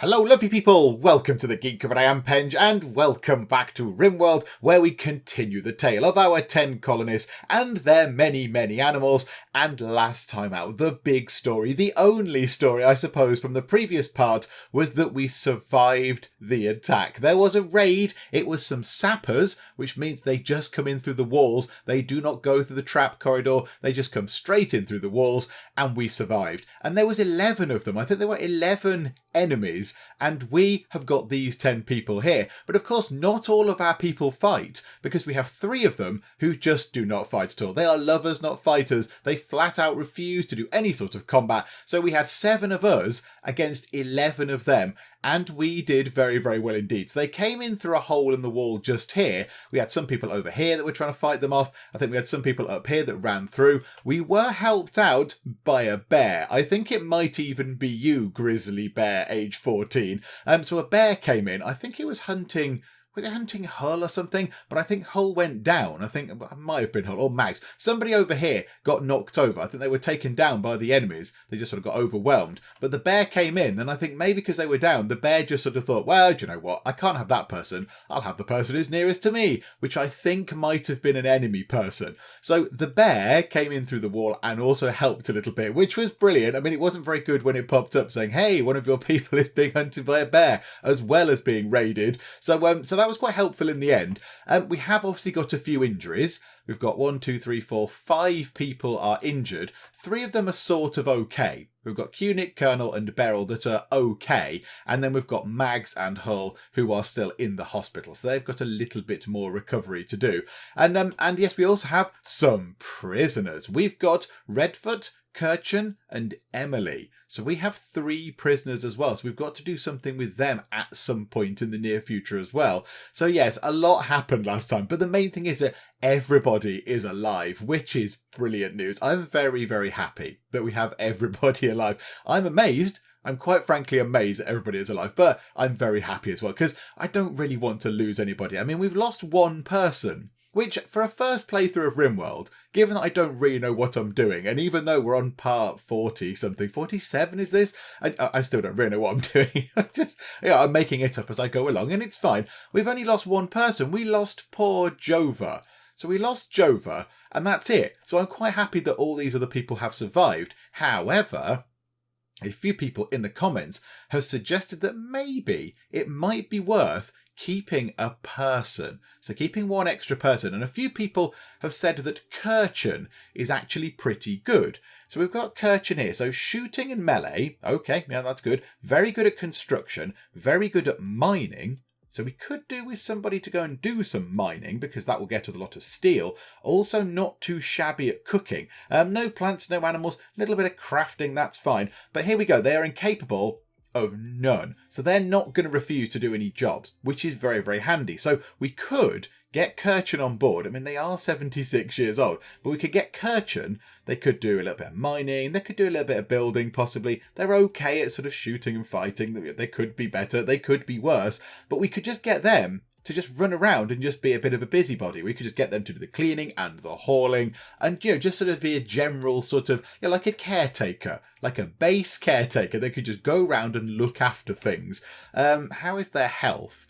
Hello lovely people, welcome to the Geek, but I am Penge, and welcome back to Rimworld, where we continue the tale of our 10 colonists and their many animals. And last time out, the big story, the only story I suppose from the previous part, was that we survived the attack. There was a raid, it was some sappers, which means they just come in through the walls, they do not go through the trap corridor, they just come straight in through the walls, and we survived. And there was 11 of them, I think there were 11 enemies, and we have got these 10 people here. But of course, not all of our people fight, because we have 3 of them who just do not fight at all. They are lovers, not fighters. They flat out refuse to do any sort of combat. So we had 7 of us against 11 of them, and we did very well indeed. So they came in through a hole in the wall just here. We had some people over here that were trying to fight them off. I think we had some people up here that ran through. We were helped out by a bear. I think it might even be you, grizzly bear, age 14. So a bear came in. I think it was hunting... Was it hunting Hull or something? But I think Hull went down. I think it might have been Hull or Max. Somebody over here got knocked over. I think they were taken down by the enemies. They just sort of got overwhelmed. But the bear came in, and I think maybe because they were down, the bear just sort of thought, well, do you know what? I can't have that person. I'll have the person who's nearest to me, which I think might have been an enemy person. So the bear came in through the wall and also helped a little bit, which was brilliant. I mean, it wasn't very good when it popped up saying, hey, one of your people is being hunted by a bear, as well as being raided. So that was quite helpful in the end. We have obviously got a few injuries. We've got 1, 2, 3, 4, 5 people are injured. 3 of them are sort of okay. We've got Cunic, Colonel and Beryl that are okay. And then we've got Mags and Hull who are still in the hospital. So they've got a little bit more recovery to do. And yes, we also have some prisoners. We've got Redfoot, Kirchen and Emily. So we have 3 prisoners as well. So we've got to do something with them at some point in the near future as well. So yes, a lot happened last time. But the main thing is that everybody is alive, which is brilliant news. I'm very happy that we have everybody alive. I'm amazed. I'm quite frankly amazed that everybody is alive. But I'm very happy as well, because I don't really want to lose anybody. I mean, we've lost 1 person, which, for a first playthrough of Rimworld, given that I don't really know what I'm doing, and even though we're on part 40-something, 47 is this? I still don't really know what I'm doing. I'm making it up as I go along, and it's fine. We've only lost 1 person. We lost poor Jova. So we lost Jova, and that's it. So I'm quite happy that all these other people have survived. However, a few people in the comments have suggested that maybe it might be worth keeping a person. So keeping 1 extra person. And a few people have said that Kirchen is actually pretty good. So we've got Kirchen here. So shooting and melee. Okay, yeah, that's good. Very good at construction. Very good at mining. So we could do with somebody to go and do some mining, because that will get us a lot of steel. Also not too shabby at cooking. No plants, no animals. A little bit of crafting, that's fine. But here we go. They are incapable of none. So they're not going to refuse to do any jobs, which is very handy. So we could get Kirchen on board. I mean, they are 76 years old, but we could get Kirchen. They could do a little bit of mining. They could do a little bit of building, possibly. They're okay at sort of shooting and fighting. They could be better. They could be worse. But we could just get them to just run around and just be a bit of a busybody. We could just get them to do the cleaning and the hauling and, just sort of be a general sort of, like a caretaker, like a base caretaker. They could just go around and look after things. How is their health?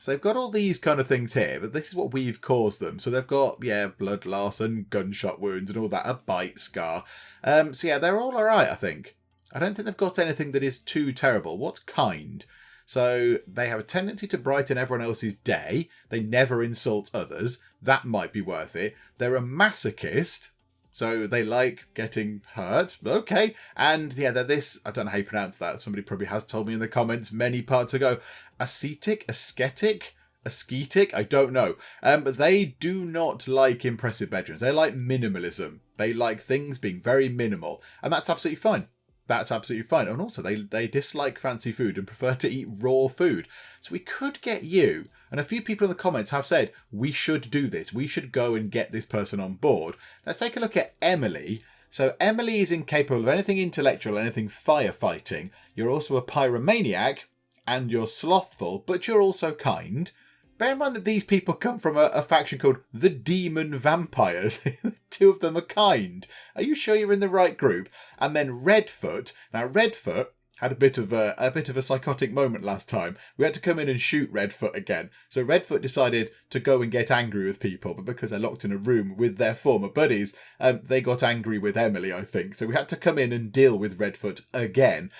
So they've got all these kind of things here, but this is what we've caused them. So they've got, blood loss and gunshot wounds and all that, a bite scar. So yeah, they're all alright, I think. I don't think they've got anything that is too terrible. What's kind? So they have a tendency to brighten everyone else's day. They never insult others. That might be worth it. They're a masochist. So they like getting hurt. Okay. And yeah, they're this, I don't know how you pronounce that. Somebody probably has told me in the comments many parts ago. Ascetic, ascetic, I don't know. But they do not like impressive bedrooms. They like minimalism. They like things being very minimal. And that's absolutely fine. That's absolutely fine. And also, they dislike fancy food and prefer to eat raw food. So we could get you. And a few people in the comments have said, we should do this. We should go and get this person on board. Let's take a look at Emily. So Emily is incapable of anything intellectual, anything firefighting. You're also a pyromaniac, and you're slothful, but you're also kind. Bear in mind that these people come from a faction called the Demon Vampires. 2 of them are kind. Are you sure you're in the right group? And then Redfoot. Now, Redfoot had a bit of a psychotic moment last time. We had to come in and shoot Redfoot again. So Redfoot decided to go and get angry with people, but because they're locked in a room with their former buddies, they got angry with Emily, I think. So we had to come in and deal with Redfoot again.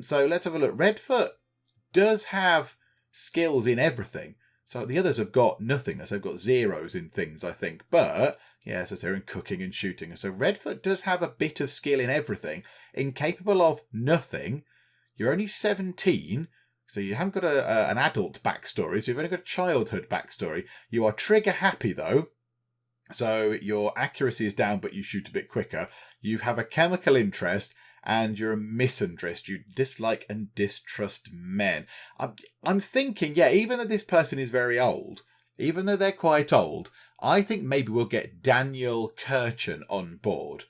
So let's have a look. Redfoot does have skills in everything. So the others have got nothing. So they've got zeros in things, I think. But, yeah, so they're in cooking and shooting. So Redfoot does have a bit of skill in everything. Incapable of nothing. You're only 17, so you haven't got an adult backstory. So you've only got a childhood backstory. You are trigger happy, though. So your accuracy is down, but you shoot a bit quicker. You have a chemical interest, and you're a misandrist. You dislike and distrust men. I'm thinking, yeah, even though this person is very old, even though they're quite old, I think maybe we'll get Daniel Kirchen on board.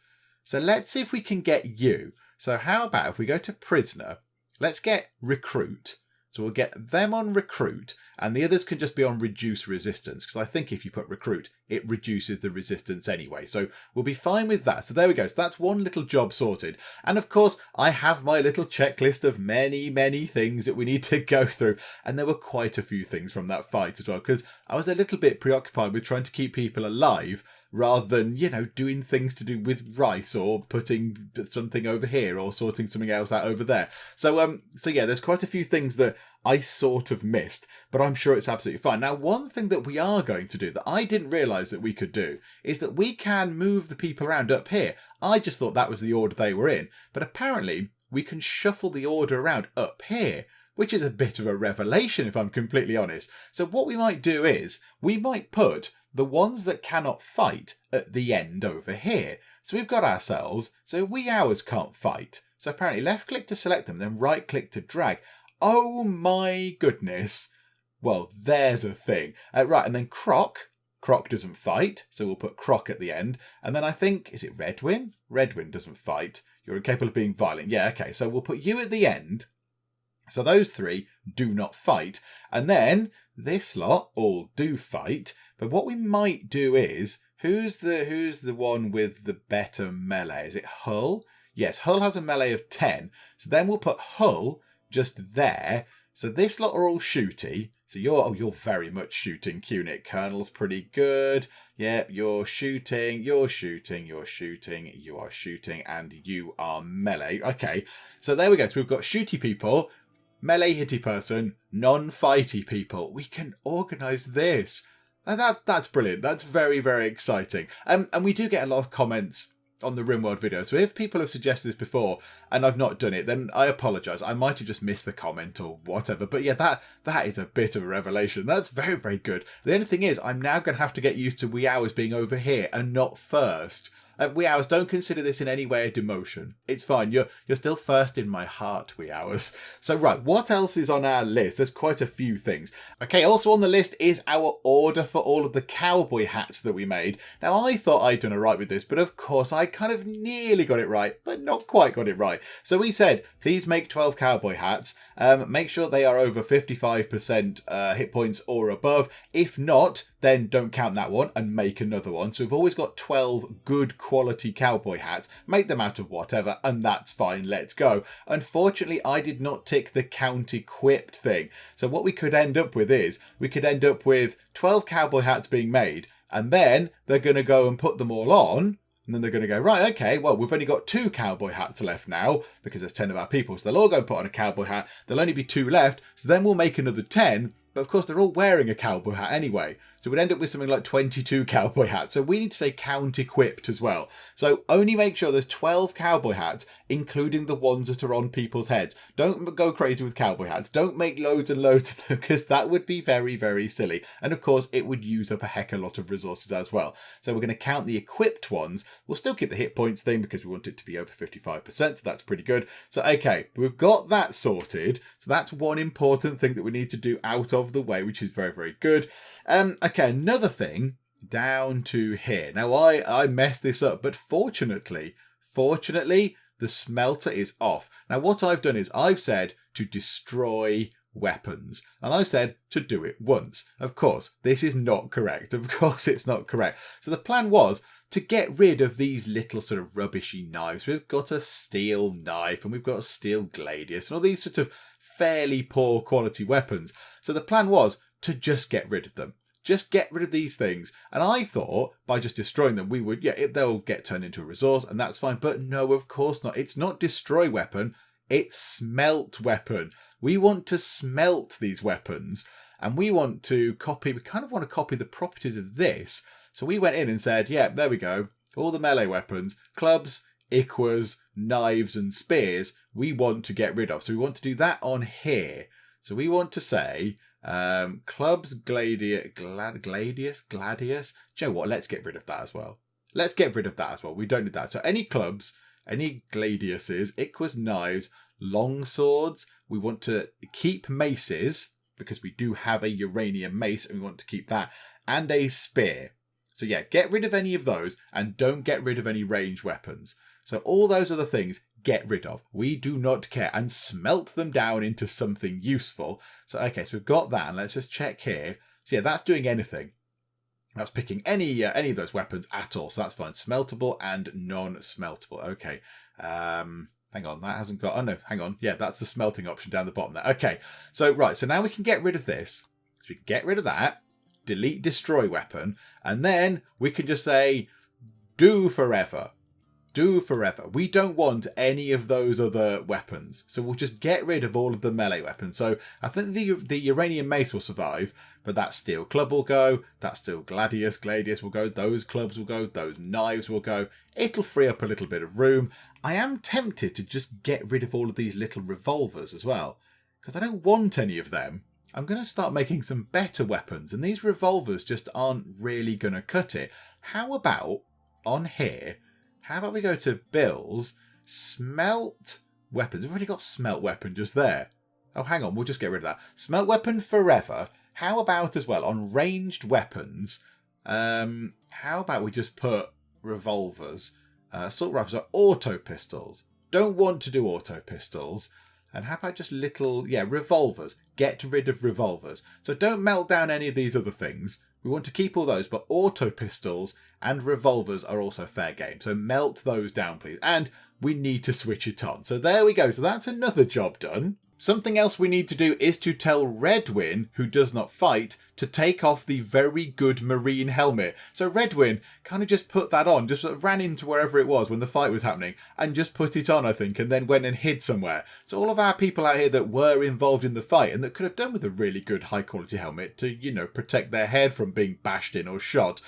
So let's see if we can get you. So how about if we go to prisoner, let's get recruit. So we'll get them on recruit, and the others can just be on reduce resistance, because I think if you put recruit, it reduces the resistance anyway. So we'll be fine with that. So there we go. So that's one little job sorted. And of course, I have my little checklist of many, many things that we need to go through. And there were quite a few things from that fight as well, because I was a little bit preoccupied with trying to keep people alive, rather than, doing things to do with rice or putting something over here or sorting something else out over there. So yeah, there's quite a few things that I sort of missed, but I'm sure it's absolutely fine. Now, one thing that we are going to do that I didn't realise that we could do is that we can move the people around up here. I just thought that was the order they were in, but apparently we can shuffle the order around up here, which is a bit of a revelation if I'm completely honest. So what we might do is we might put the ones that cannot fight at the end over here. So we've got ourselves, so we ours can't fight. So apparently left click to select them, then right click to drag. Oh my goodness. Well, there's a thing. Right, and then Croc. Croc doesn't fight, so we'll put Croc at the end. And then I think, is it Redwin? Redwin doesn't fight. You're incapable of being violent. Yeah, okay, so we'll put you at the end. So those three do not fight. And then this lot all do fight. But what we might do is, who's the one with the better melee? Is it Hull? Yes, Hull has a melee of 10. So then we'll put Hull just there. So this lot are all shooty. So you're very much shooting, Cunic. Colonel's pretty good. Yeah, you're shooting, you are shooting, and you are melee. Okay, so there we go. So we've got shooty people, melee hitty person, non-fighty people. We can organise this. And that's brilliant. That's very, very exciting. And we do get a lot of comments on the Rimworld video. So if people have suggested this before and I've not done it, then I apologise. I might have just missed the comment or whatever. But yeah, that is a bit of a revelation. That's very, very good. The only thing is, I'm now going to have to get used to wee hours being over here and not first. Wee hours, don't consider this in any way a demotion. It's fine. You're still first in my heart, wee hours. So right, what else is on our list? There's quite a few things. Okay, also on the list is our order for all of the cowboy hats that we made. Now, I thought I'd done alright with this, but of course I kind of nearly got it right, but not quite got it right. So we said, please make 12 cowboy hats. Make sure they are over 55% hit points or above. If not, then don't count that one and make another one. So we've always got 12 good quality cowboy hats. Make them out of whatever, and that's fine. Let's go. Unfortunately, I did not tick the count equipped thing. So what we could end up with is, we could end up with 12 cowboy hats being made, and then they're going to go and put them all on. And then they're going to go, right, okay, well, we've only got 2 cowboy hats left now because there's 10 of our people. So they'll all go and put on a cowboy hat. There'll only be 2 left. So then we'll make another 10. But of course, they're all wearing a cowboy hat anyway. So we'd end up with something like 22 cowboy hats. So we need to say count equipped as well. So only make sure there's 12 cowboy hats, including the ones that are on people's heads. Don't go crazy with cowboy hats. Don't make loads and loads of them, because that would be very, very silly. And of course, it would use up a heck of a lot of resources as well. So we're going to count the equipped ones. We'll still keep the hit points thing because we want it to be over 55%. So that's pretty good. So, okay, we've got that sorted. So that's one important thing that we need to do out of the way, which is very, very good. Okay, another thing down to here. Now, I messed this up, but fortunately, the smelter is off. Now, what I've done is I've said to destroy weapons, and I've said to do it once. Of course, this is not correct. Of course, it's not correct. So the plan was to get rid of these little sort of rubbishy knives. We've got a steel knife and we've got a steel gladius and all these sort of fairly poor quality weapons. So the plan was to just get rid of them. Just get rid of these things. And I thought by just destroying them, we would, they'll get turned into a resource and that's fine. But no, of course not. It's not destroy weapon. It's smelt weapon. We want to smelt these weapons and we want to copy, we kind of want to copy the properties of this. So we went in and said, yeah, there we go. All the melee weapons, clubs, iquas, knives and spears, we want to get rid of. So we want to do that on here. So we want to say clubs, gladius. Do you know what? Let's get rid of that as well. Let's get rid of that as well. We don't need that. So any clubs, any gladiuses, iquas, knives, long swords. We want to keep maces because we do have a uranium mace and we want to keep that. And a spear. So yeah, get rid of any of those and don't get rid of any ranged weapons. So all those other things, get rid of. We do not care and smelt them down into something useful. So, okay, so we've got that and let's just check here. So yeah, that's doing anything. That's picking any of those weapons at all. So that's fine. Smeltable and non-smeltable. Okay. Hang on, that hasn't got... Oh no, hang on. Yeah, that's the smelting option down the bottom there. Okay. So, right. So now we can get rid of this. So we can get rid of that. Delete destroy weapon. And then we can just say, do forever. Do forever. We don't want any of those other weapons. So we'll just get rid of all of the melee weapons. So I think the uranium mace will survive, but that steel club will go. That steel gladius will go. Those clubs will go. Those knives will go. It'll free up a little bit of room. I am tempted to just get rid of all of these little revolvers as well, because I don't want any of them. I'm going to start making some better weapons, and these revolvers just aren't really going to cut it. How about on here... How about we go to Bill's smelt weapons? We've already got smelt weapon just there. Oh, hang on. We'll just get rid of that. Smelt weapon forever. How about as well on ranged weapons? How about we just put revolvers? Assault rifles are auto pistols. Don't want to do auto pistols. And how about just little, revolvers? Get rid of revolvers. So don't melt down any of these other things. We want to keep all those, but auto pistols and revolvers are also fair game. So melt those down, please. And we need to switch it on. So there we go. So that's another job done. Something else we need to do is to tell Redwin, who does not fight, to take off the very good marine helmet. So Redwin kind of just put that on, just sort of ran into wherever it was when the fight was happening and just put it on, I think, and then went and hid somewhere. So all of our people out here that were involved in the fight and that could have done with a really good high quality helmet to, protect their head from being bashed in or shot,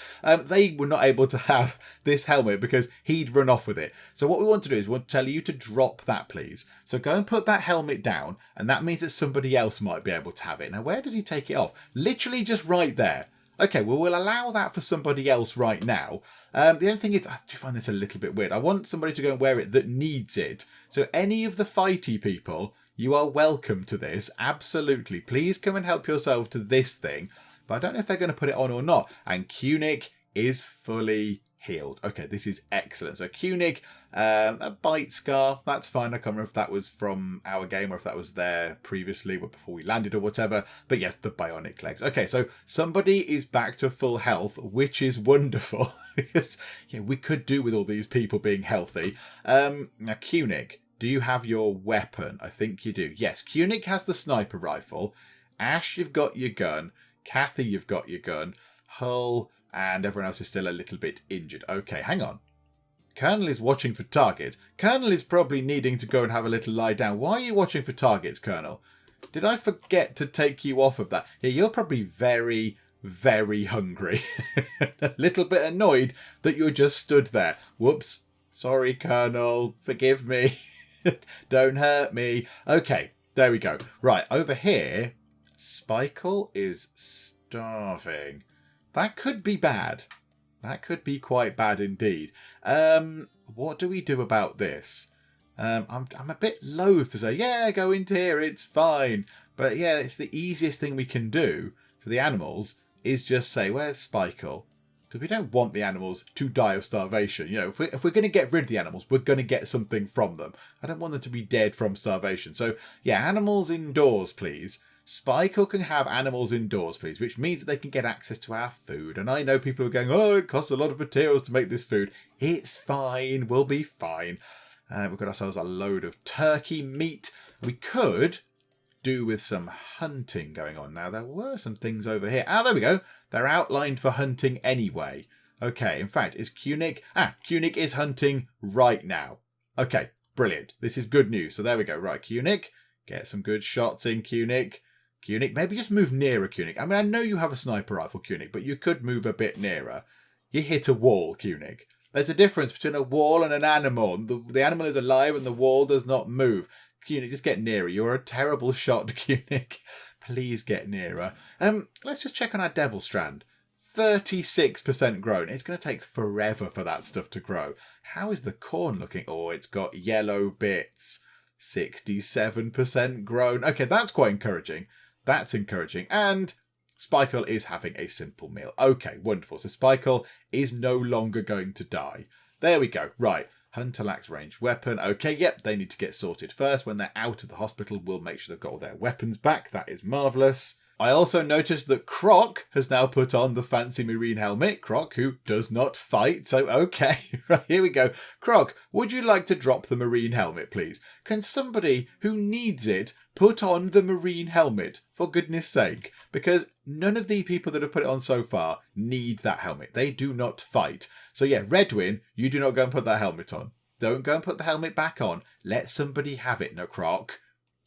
they were not able to have this helmet because he'd run off with it. So what we want to do is we want to tell you to drop that, please. So go and put that helmet down, and that means that somebody else might be able to have it. Now, where does he take it off? Literally just right there. Okay, well, we'll allow that for somebody else right now. The only thing is, I do find this a little bit weird. I want somebody to go and wear it that needs it. So any of the fighty people, you are welcome to this. Absolutely. Please come and help yourself to this thing. But I don't know if they're going to put it on or not. And Kunik is fully healed. Okay, this is excellent. So Kunik, a bite scar, that's fine. I can't remember if that was from our game or if that was there previously but before we landed or whatever. But yes, the bionic legs. Okay, so somebody is back to full health, which is wonderful. Because we could do with all these people being healthy. Now, Kunik, do you have your weapon? I think you do. Yes, Kunik has the sniper rifle. Ash, you've got your gun. Kathy, you've got your gun. Hull... and everyone else is still a little bit injured. Okay, hang on. Colonel is watching for targets. Colonel is probably needing to go and have a little lie down. Why are you watching for targets, Colonel? Did I forget to take you off of that? Yeah, you're probably very, very hungry. A little bit annoyed that you're just stood there. Whoops. Sorry, Colonel. Forgive me. Don't hurt me. Okay, there we go. Right, over here, Spikle is starving. That could be bad. That could be quite bad indeed. What do we do about this? I'm a bit loath to say, yeah, go into here, it's fine. But yeah, it's the easiest thing we can do for the animals is just say, where's Spikle? Because we don't want the animals to die of starvation. If we're going to get rid of the animals, we're going to get something from them. I don't want them to be dead from starvation. So yeah, animals indoors, please. Spike'll can have animals indoors, please, which means that they can get access to our food. And I know people are going, oh, it costs a lot of materials to make this food. It's fine. We'll be fine. We've got ourselves a load of turkey meat. We could do with some hunting going on. Now, there were some things over here. Ah, there we go. They're outlined for hunting anyway. Okay, in fact, is Kunik... Kunik is hunting right now. Okay, brilliant. This is good news. So there we go. Right, Kunik. Get some good shots in, Kunik. Kunik, maybe just move nearer, Kunik. I mean, I know you have a sniper rifle, Kunik, but you could move a bit nearer. You hit a wall, Kunik. There's a difference between a wall and an animal. The animal is alive and the wall does not move. Kunik, just get nearer. You're a terrible shot, Kunik. Please get nearer. Let's just check on our Devil Strand. 36% grown. It's going to take forever for that stuff to grow. How is the corn looking? Oh, it's got yellow bits. 67% grown. Okay, that's quite encouraging. That's encouraging. And Spike'll is having a simple meal. Okay, wonderful. So Spike'll is no longer going to die. There we go. Right. Hunter lacks ranged weapon. Okay, yep, they need to get sorted first. When they're out of the hospital, we'll make sure they've got all their weapons back. That is marvellous. I also noticed that Croc has now put on the fancy marine helmet. Croc, who does not fight. So, okay, right, here we go. Croc, would you like to drop the marine helmet, please? Can somebody who needs it put on the marine helmet, for goodness sake? Because none of the people that have put it on so far need that helmet. They do not fight. So, yeah, Redwin, you do not go and put that helmet on. Don't go and put the helmet back on. Let somebody have it. No, Croc.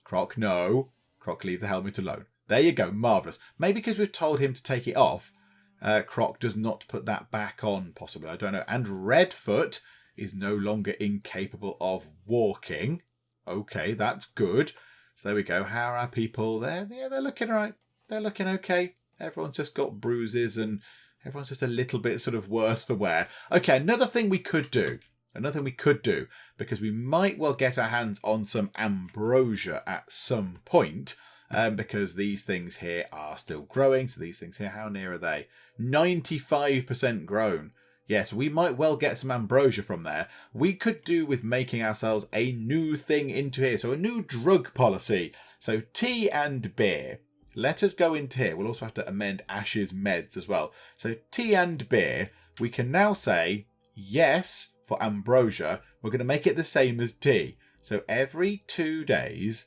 Croc, no. Croc, leave the helmet alone. There you go. Marvellous. Maybe because we've told him to take it off, Croc does not put that back on, possibly. I don't know. And Redfoot is no longer incapable of walking. Okay, that's good. So there we go. How are our people there? Yeah, they're looking all right. They're looking okay. Everyone's just got bruises and everyone's just a little bit sort of worse for wear. Okay, another thing we could do. Because we might well get our hands on some ambrosia at some point. Because these things here are still growing. So these things here, how near are they? 95% grown. Yes, we might well get some ambrosia from there. We could do with making ourselves a new thing into here. So a new drug policy. So tea and beer. Let us go into here. We'll also have to amend Ash's meds as well. So tea and beer. We can now say yes for ambrosia. We're going to make it the same as tea. So every 2 days...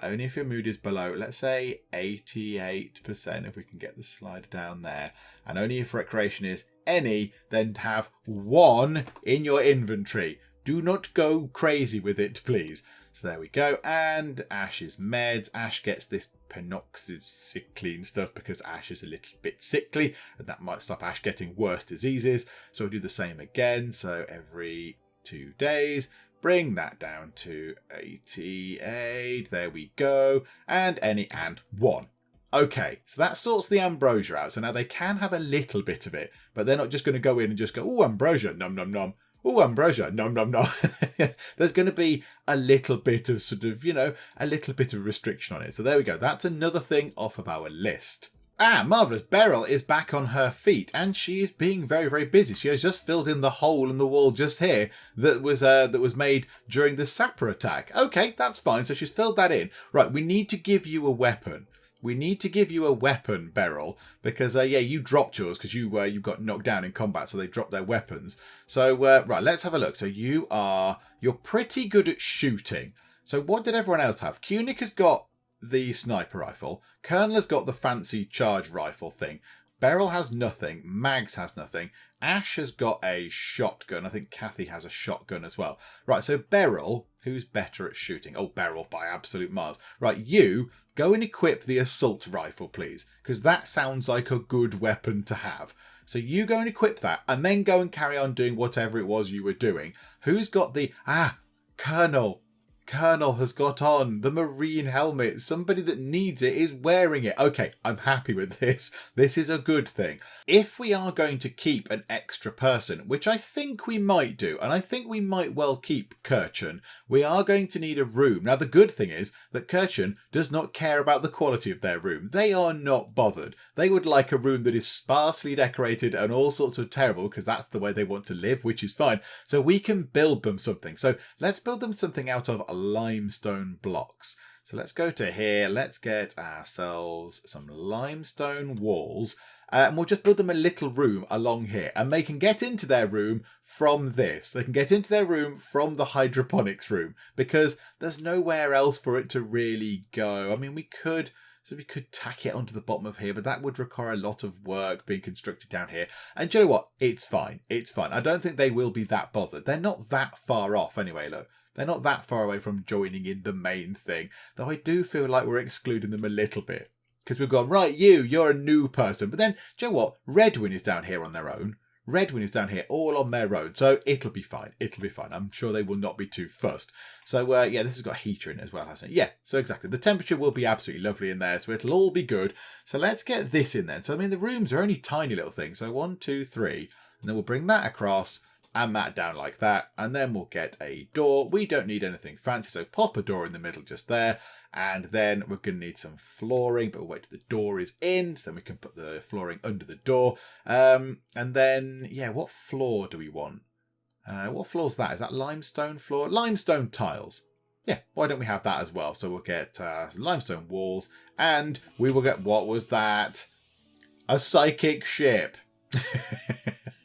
only if your mood is below, let's say 88%, if we can get the slider down there. And only if recreation is any, then have 1 in your inventory. Do not go crazy with it, please. So there we go. And Ash's meds. Ash gets this penoxycycline stuff because Ash is a little bit sickly. And that might stop Ash getting worse diseases. So we'll do the same again. So every 2 days. Bring that down to 88. There we go. And any and 1. Okay, so that sorts the ambrosia out. So now they can have a little bit of it, but they're not just going to go in and just go, oh, ambrosia, nom, nom, nom. Oh, ambrosia, nom, nom, nom. There's going to be a little bit of sort of, a little bit of restriction on it. So there we go. That's another thing off of our list. Ah, marvellous. Beryl is back on her feet and she is being very, very busy. She has just filled in the hole in the wall just here that was made during the sapper attack. Okay, that's fine. So she's filled that in. Right, we need to give you a weapon. We need to give you a weapon, Beryl, because, you dropped yours because you got knocked down in combat, so they dropped their weapons. So, right, let's have a look. So you're pretty good at shooting. So what did everyone else have? Kunik has got the sniper rifle. Colonel has got the fancy charge rifle thing. Beryl has nothing. Mags has nothing. Ash has got a shotgun. I think Kathy has a shotgun as well. Right, so Beryl, who's better at shooting? Oh, Beryl by absolute miles. Right, you go and equip the assault rifle, please, because that sounds like a good weapon to have. So you go and equip that and then go and carry on doing whatever it was you were doing. Who's got the... Colonel. Colonel has got on the marine helmet. Somebody that needs it is wearing it. Okay, I'm happy with this. This is a good thing. If we are going to keep an extra person, which I think we might do, and I think we might well keep Kirchen, we are going to need a room. Now, the good thing is that Kirchen does not care about the quality of their room. They are not bothered. They would like a room that is sparsely decorated and all sorts of terrible, because that's the way they want to live, which is fine. So we can build them something. So let's build them something out of limestone blocks. So let's go to here. Let's get ourselves some limestone walls. And we'll just build them a little room along here. And they can get into their room from this. They can get into their room from the hydroponics room. Because there's nowhere else for it to really go. I mean, we could tack it onto the bottom of here. But that would require a lot of work being constructed down here. And do you know what? It's fine. It's fine. I don't think they will be that bothered. They're not that far off anyway, look. They're not that far away from joining in the main thing. Though I do feel like we're excluding them a little bit. Because we've gone, right, you're a new person. But then, do you know what? Redwin is down here on their own. Redwin is down here all on their own. So it'll be fine. It'll be fine. I'm sure they will not be too fussed. So, yeah, this has got a heater in it as well, hasn't it? Yeah, so exactly. The temperature will be absolutely lovely in there. So it'll all be good. So let's get this in then. So, I mean, the rooms are only tiny little things. So 1, 2, 3. And then we'll bring that across and that down like that. And then we'll get a door. We don't need anything fancy. So pop a door in the middle just there. And then we're going to need some flooring, but we'll wait till the door is in, so then we can put the flooring under the door. And then, yeah, what floor do we want? What floor's that? Is that limestone floor? Limestone tiles. Yeah, why don't we have that as well? So we'll get limestone walls, and we will get, what was that? A psychic ship.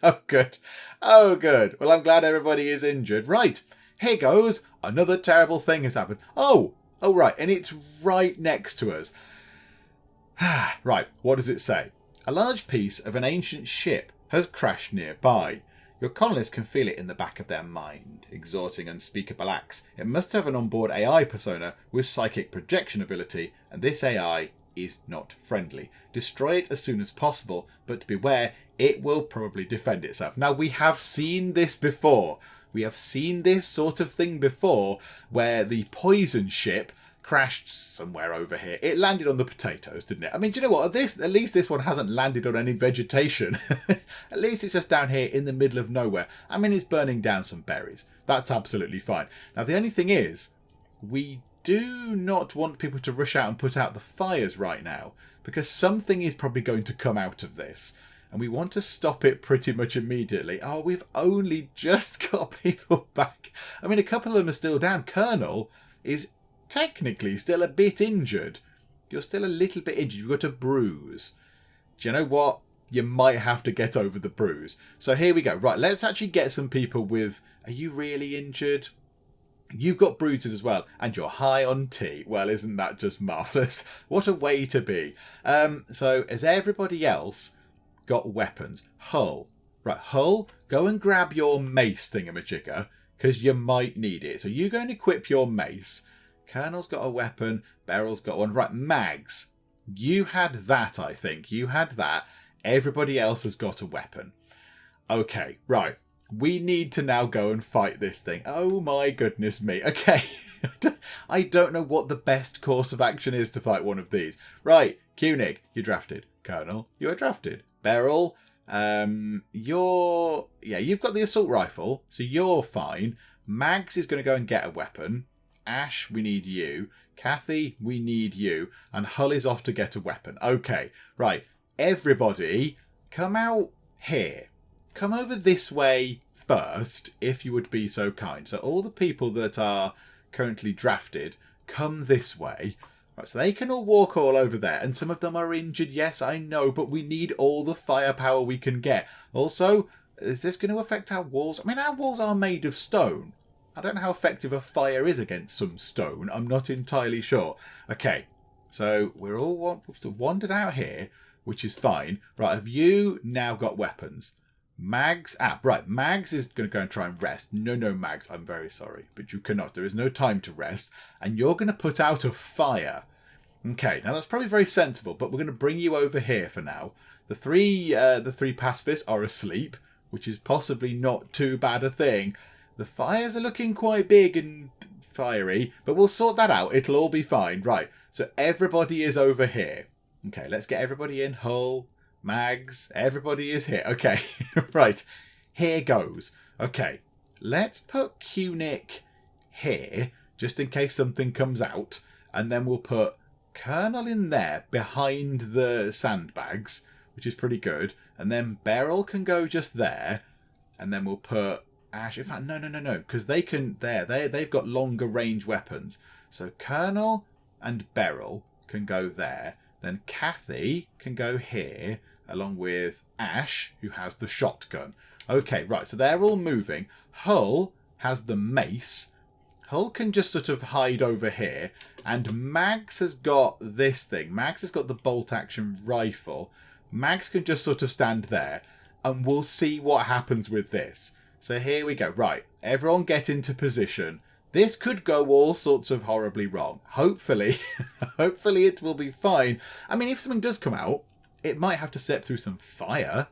Oh, good. Oh, good. Well, I'm glad everybody is injured. Right, here goes. Another terrible thing has happened. Oh, right, and it's right next to us. Right, what does it say? A large piece of an ancient ship has crashed nearby. Your colonists can feel it in the back of their mind, exhorting unspeakable acts. It must have an onboard AI persona with psychic projection ability, and this AI is not friendly. Destroy it as soon as possible, but beware, it will probably defend itself. Now, we have seen this before. We have seen this sort of thing before, where the poison ship crashed somewhere over here. It landed on the potatoes, didn't it? I mean, do you know what? At least this one hasn't landed on any vegetation. At least it's just down here in the middle of nowhere. I mean, it's burning down some berries. That's absolutely fine. Now, the only thing is, we do not want people to rush out and put out the fires right now, because something is probably going to come out of this. And we want to stop it pretty much immediately. Oh, we've only just got people back. I mean, a couple of them are still down. Colonel is technically still a bit injured. You're still a little bit injured. You've got a bruise. Do you know what? You might have to get over the bruise. So here we go. Right, let's actually get some people with... Are you really injured? You've got bruises as well. And you're high on tea. Well, isn't that just marvellous? What a way to be. So, as everybody else... got weapons. Hull. Right, Hull, go and grab your mace thingamajigger, because you might need it. So you go and equip your mace. Colonel's got a weapon. Beryl's got one. Right, Mags. You had that, I think. You had that. Everybody else has got a weapon. Okay, right. We need to now go and fight this thing. Oh my goodness me. Okay. I don't know what the best course of action is to fight one of these. Right, Kunig, you're drafted. Colonel, you are drafted. Beryl, you've got the assault rifle, so you're fine. Mags is going to go and get a weapon. Ash, we need you. Kathy, we need you. And Hull is off to get a weapon. Okay, right. Everybody, come out here. Come over this way first, if you would be so kind. So all the people that are currently drafted, come this way. Right, so they can all walk all over there. And some of them are injured, yes, I know. But we need all the firepower we can get. Also, is this going to affect our walls? I mean, our walls are made of stone. I don't know how effective a fire is against some stone. I'm not entirely sure. Okay, so we're all wandered out here, which is fine. Right, have you now got weapons? Mags, right, Mags is going to go and try and rest. No, Mags, I'm very sorry, but you cannot. There is no time to rest, and you're going to put out a fire. Okay, now that's probably very sensible, but we're going to bring you over here for now. The three pacifists are asleep, which is possibly not too bad a thing. The fires are looking quite big and fiery, but we'll sort that out. It'll all be fine. Right, so everybody is over here. Okay, let's get everybody in. Hull, Mags, everybody is here. Okay, right, here goes. Okay, let's put Kunik here, just in case something comes out. And then we'll put Colonel in there, behind the sandbags, which is pretty good. And then Beryl can go just there. And then we'll put Ash. In fact, no, because they can... they've got longer range weapons. So Colonel and Beryl can go there. Then Kathy can go here, along with Ash, who has the shotgun. Okay, right, so they're all moving. Hull has the mace. Hull can just sort of hide over here. And Mags has got this thing. Mags has got the bolt-action rifle. Mags can just sort of stand there. And we'll see what happens with this. So here we go. Right, everyone get into position. This could go all sorts of horribly wrong. Hopefully, hopefully it will be fine. I mean, if something does come out, it might have to step through some fire,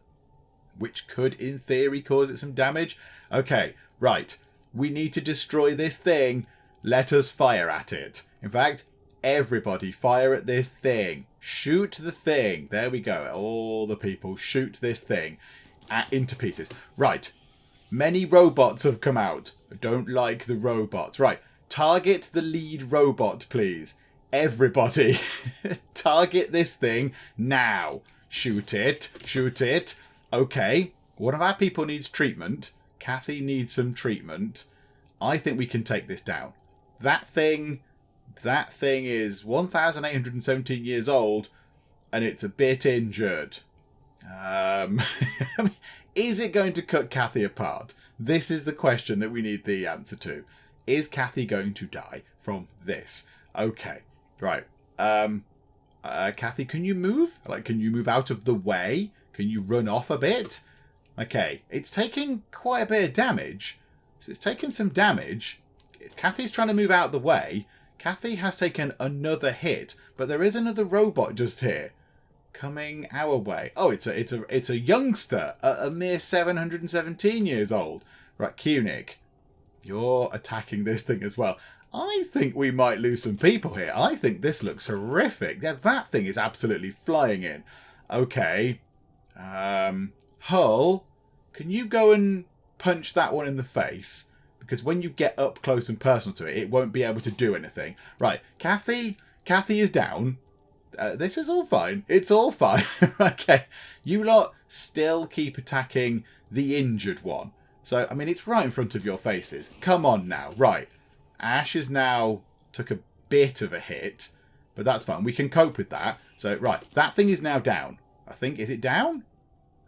which could, in theory, cause it some damage. Okay, right. We need to destroy this thing. Let us fire at it. In fact, everybody fire at this thing. Shoot the thing. There we go. All the people shoot this thing into pieces. Right. Many robots have come out. I don't like the robots. Right. Target the lead robot, please. Everybody. Target this thing now. Shoot it. Shoot it. Okay. One of our people needs treatment. Kathy needs some treatment. I think we can take this down. That thing is 1,817 years old, and it's a bit injured. I mean, is it going to cut Kathy apart? This is the question that we need the answer to. Is Kathy going to die from this? Okay, right. Kathy, can you move? Like, can you move out of the way? Can you run off a bit? Okay, it's taking quite a bit of damage. So it's taken some damage. Kathy's trying to move out of the way. Kathy has taken another hit, but there is another robot just here, coming our way. Oh, it's a youngster, a mere 717 years old. Right, Kunik, you're attacking this thing as well. I think we might lose some people here. I think this looks horrific. Yeah, that thing is absolutely flying in. Okay, Hull, can you go and punch that one in the face? Because when you get up close and personal to it, it won't be able to do anything. Right, Kathy is down. This is all fine. It's all fine. Okay, you lot still keep attacking the injured one. So, I mean, it's right in front of your faces. Come on now. Right, Ash is now took a bit of a hit, but that's fine. We can cope with that. So, right, that thing is now down. I think, is it down?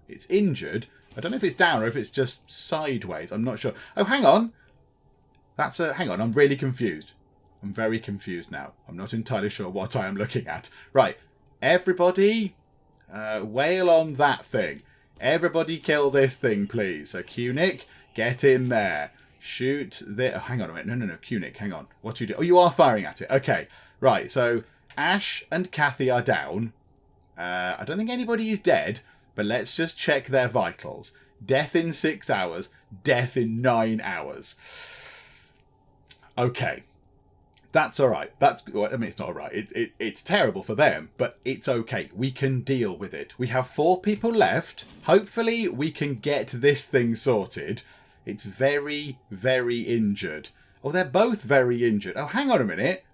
It's injured. I don't know if it's down or if it's just sideways. I'm not sure. Oh, hang on. Hang on, I'm really confused. I'm very confused now. I'm not entirely sure what I am looking at. Right, everybody, wail on that thing. Everybody kill this thing, please. So, Kunik, get in there. Shoot the... Oh, hang on a minute. No, Kunik, hang on. What do you do? Oh, you are firing at it. Okay, right, so Ash and Kathy are down. I don't think anybody is dead, but let's just check their vitals. Death in 6 hours. Death in 9 hours. Okay, that's all right. I mean, it's not all right. It's terrible for them, but it's okay. We can deal with it. We have 4 people left. Hopefully, we can get this thing sorted. It's very, very injured. Oh, they're both very injured. Oh, hang on a minute.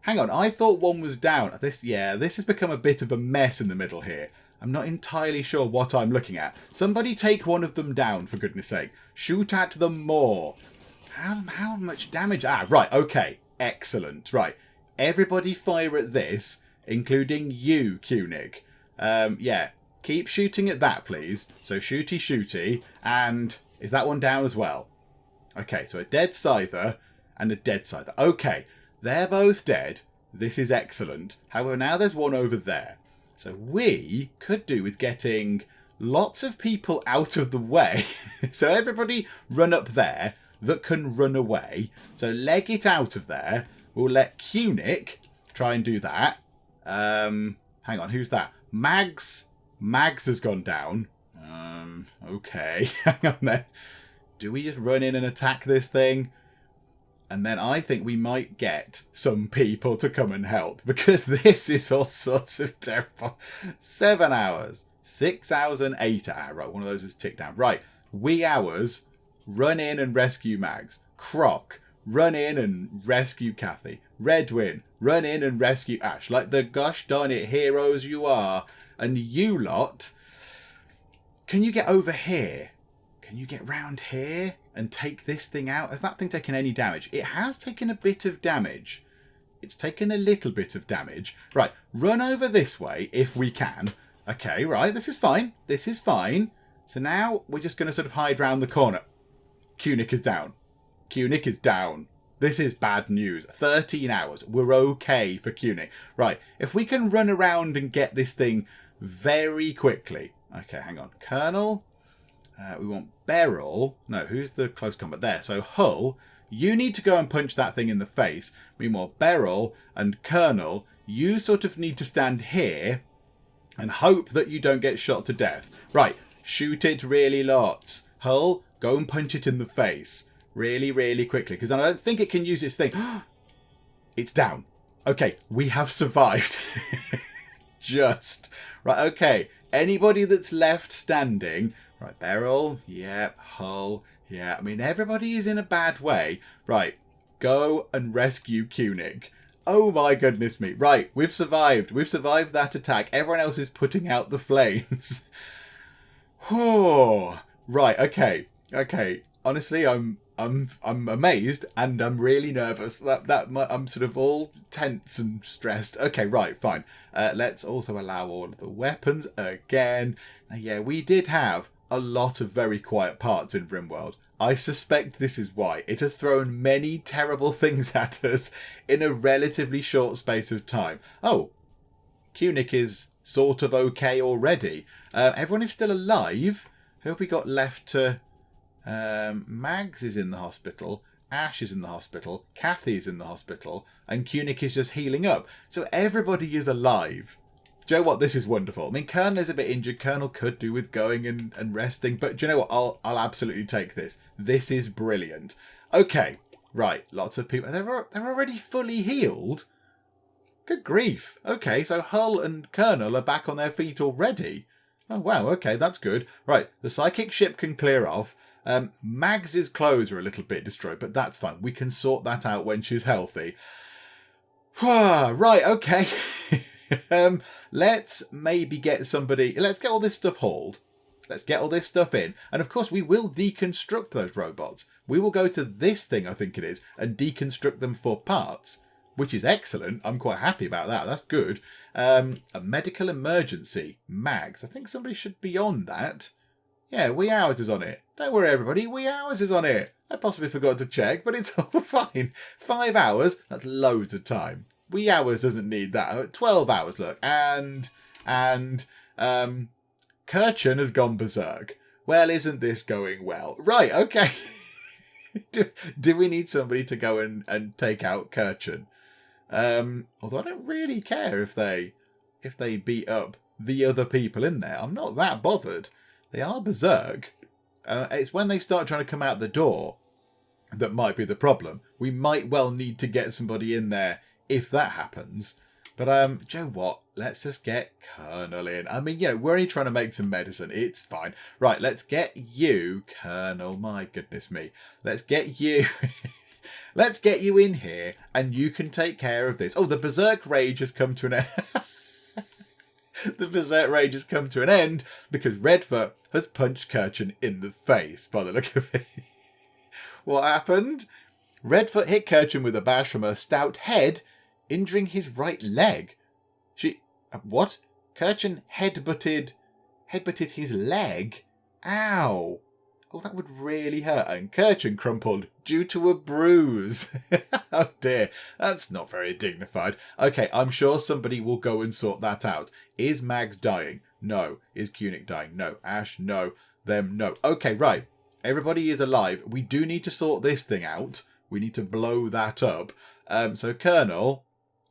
Hang on. I thought one was down. This has become a bit of a mess in the middle here. I'm not entirely sure what I'm looking at. Somebody take one of them down, for goodness sake. Shoot at them more. How much damage? Ah, right, okay. Excellent. Right. Everybody fire at this, including you, Kunik. Yeah. Keep shooting at that, please. So shooty. And is that one down as well? Okay, so a dead scyther and a dead scyther. Okay, they're both dead. This is excellent. However, now there's one over there. So we could do with getting lots of people out of the way. So everybody run up there that can run away. So leg it out of there. We'll let Kunik try and do that. Hang on, who's that? Mags has gone down. Okay. Hang on then. Do we just run in and attack this thing? And then I think we might get some people to come and help. Because this is all sorts of terrible. 7 hours. 6 hours and 8 hours. Right, one of those is ticked down. Right. Wee hours. Run in and rescue Mags. Croc, run in and rescue Kathy. Redwin, run in and rescue Ash. Like the gosh darn it heroes you are. And you lot, can you get over here? Can you get round here and take this thing out? Has that thing taken any damage? It has taken a bit of damage. It's taken a little bit of damage. Right, run over this way if we can. Okay, right, this is fine. This is fine. So now we're just going to sort of hide round the corner. Cunic is down. Cunic is down. This is bad news. 13 hours. We're okay for Cunic. Right, if we can run around and get this thing very quickly. Okay, hang on. Colonel. We want Beryl. No, who's the close combat? There. So Hull, you need to go and punch that thing in the face. Meanwhile, Beryl and Colonel, you sort of need to stand here and hope that you don't get shot to death. Right, shoot it really lots. Hull, go and punch it in the face. Really, really quickly. Because I don't think it can use its thing. It's down. Okay, we have survived. Just. Right, okay. Anybody that's left standing. Right, Beryl. Yeah. Hull. Yeah. I mean, everybody is in a bad way. Right. Go and rescue Cunic. Oh my goodness me. Right, we've survived. We've survived that attack. Everyone else is putting out the flames. Oh. Right, okay. Okay. Honestly, I'm amazed and I'm really nervous. I'm sort of all tense and stressed. Okay, right, fine. Let's also allow all of the weapons again. Now, yeah, we did have a lot of very quiet parts in Rimworld. I suspect this is why. It has thrown many terrible things at us in a relatively short space of time. Oh, Cunic is sort of okay already. Everyone is still alive. Who have we got left to... Mags is in the hospital, Ash is in the hospital, Kathy is in the hospital, and Cunic is just healing up. So everybody is alive. Do you know what? This is wonderful. I mean, Colonel is a bit injured. Colonel could do with going and resting, but do you know what? I'll absolutely take this. This is brilliant. Okay, right. Lots of people. They're already fully healed. Good grief. Okay, so Hull and Colonel are back on their feet already. Oh wow. Okay, that's good. Right, the psychic ship can clear off. Mags's clothes are a little bit destroyed, but that's fine. We can sort that out when she's healthy. Right, okay. Let's maybe get somebody... Let's get all this stuff hauled. Let's get all this stuff in. And of course, we will deconstruct those robots. We will go to this thing, I think it is, and deconstruct them for parts, which is excellent. I'm quite happy about that. That's good. A medical emergency. Mags. I think somebody should be on that. Yeah, Wee Hours is on it. Don't worry, everybody. Wee Hours is on it. I possibly forgot to check, but it's all fine. 5 hours, that's loads of time. Wee Hours doesn't need that. 12 hours, look. And Kirchen has gone berserk. Well, isn't this going well? Right, okay. do we need somebody to go and take out Kirchen? Although I don't really care if they beat up the other people in there. I'm not that bothered. They are berserk. It's when they start trying to come out the door that might be the problem. We might well need to get somebody in there if that happens. But, do you know what? Let's just get Colonel in. I mean, we're only trying to make some medicine. It's fine. Right, let's get you, Colonel. My goodness me. Let's get you... Let's get you in here and you can take care of this. Oh, the berserk rage has come to an end. The berserk rage has come to an end because Redfoot has punched Kirchen in the face, by the look of it. What happened? Redfoot hit Kirchen with a bash from her stout head, injuring his right leg. What? Kirchen headbutted his leg? Ow. Oh, that would really hurt. And Kirchen crumpled due to a bruise. Oh dear, that's not very dignified. Okay, I'm sure somebody will go and sort that out. Is Mags dying? No. Is Cunic dying? No. Ash? No. Them? No. Okay, right. Everybody is alive. We do need to sort this thing out. We need to blow that up. So Colonel...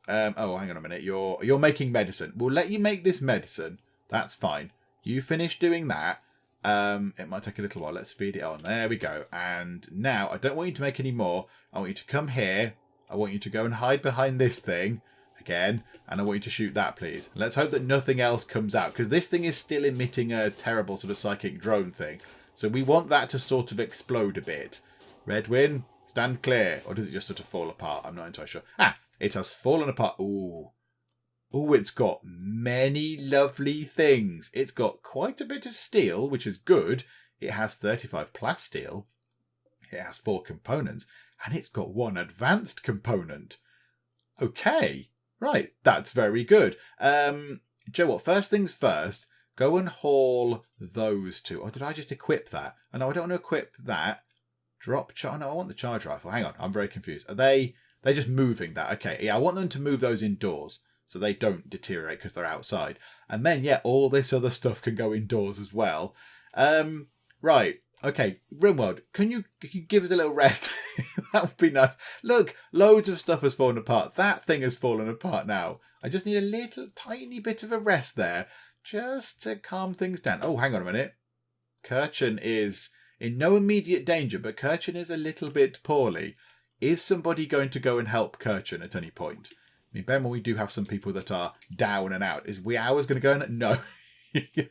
oh, hang on a minute. You're making medicine. We'll let you make this medicine. That's fine. You finish doing that. It might take a little while. Let's speed it on. There we go. And now, I don't want you to make any more. I want you to come here. I want you to go and hide behind this thing. Again. And I want you to shoot that, please. Let's hope that nothing else comes out. Because this thing is still emitting a terrible sort of psychic drone thing. So we want that to sort of explode a bit. Redwin, stand clear. Or does it just sort of fall apart? I'm not entirely sure. Ah, it has fallen apart. Ooh. Oh, it's got many lovely things. It's got quite a bit of steel, which is good. It has 35 plasteel. It has 4 components. And it's got 1 advanced component. Okay. Right. That's very good. Joe, what? First things first, go and haul those two. Or did I just equip that? Oh, no, I don't want to equip that. Drop charge. No, I want the charge rifle. Hang on. I'm very confused. Are they're just moving that? Okay. Yeah, I want them to move those indoors so they don't deteriorate because they're outside. And then, yeah, all this other stuff can go indoors as well. Right. Okay. Rimworld, can you give us a little rest? That would be nice. Look, loads of stuff has fallen apart. That thing has fallen apart now. I just need a little tiny bit of a rest there just to calm things down. Oh, hang on a minute. Kirchen is in no immediate danger, but Kirchen is a little bit poorly. Is somebody going to go and help Kirchen at any point? I mean, bear in mind we do have some people that are down and out. Is Ours going to go and... No,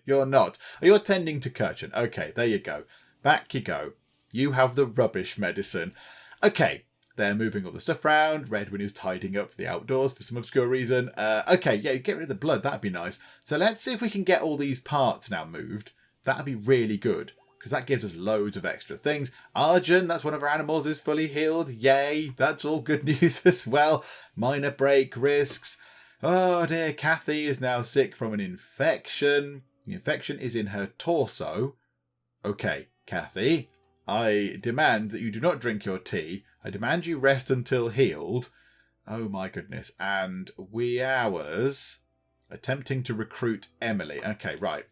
you're not. You're tending to Kirchen. Okay, there you go. Back you go. You have the rubbish medicine. Okay, they're moving all the stuff around. Redwin is tidying up the outdoors for some obscure reason. Okay, yeah, get rid of the blood. That'd be nice. So let's see if we can get all these parts now moved. That'd be really good, because that gives us loads of extra things. Arjun, that's one of our animals, is fully healed. Yay, that's all good news as well. Minor break risks. Oh dear, Kathy is now sick from an infection. The infection is in her torso. Okay, Kathy, I demand that you do not drink your tea. I demand you rest until healed. Oh my goodness. And Ours attempting to recruit Emily. Okay, right.